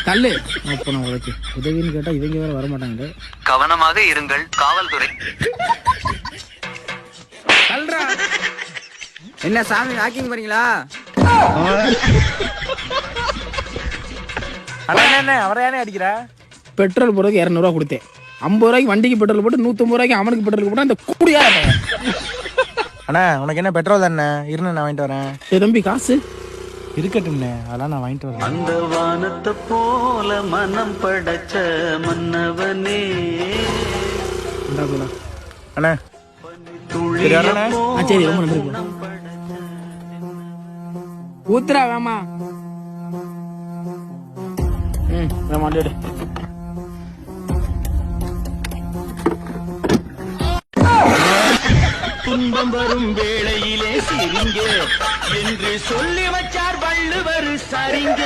தள்ளு. அப்போ நான் உழைக்கு உதவின்னு கேட்டா இவங்க வேற வரமாட்டாங்களே. கவனமாக இருங்கள் காவல்துறை. தள்ளுறா. என்ன சாமி வாக்கிங் போறீங்களா? என்ன அவரை ஏனே அடிக்கிற? பெட்ரோல் போடுறதுக்கு 200 ரூபா கொடுத்தேன். 50 ரூபாய்க்கு வண்டிக்கு பெட்ரோல் போட்டு 150 ரூபாய்க்கு அவனுக்கு பெட்ரோல் போட்டு அந்த கூடியா. அண்ணா உனக்கு என்ன பெட்ரோல் தானே? இருன்னு நான் வாங்கிட்டு வரேன். தம்பி காசு இருக்கட்டும்ண்ணே, அதெல்லாம் நான் வாங்கிட்டு வரேன். அந்த வானத்தை போல மனம் படைச்ச மன்னவனே. அண்ணா சரி ரொம்ப நன்றி. ஊத்துறா வேமா. மாட்டேடு. துன்பம் வரும் வேளையிலே சிரிங்க என்று சொல்லி வச்சார் வள்ளுவர் சரிங்க.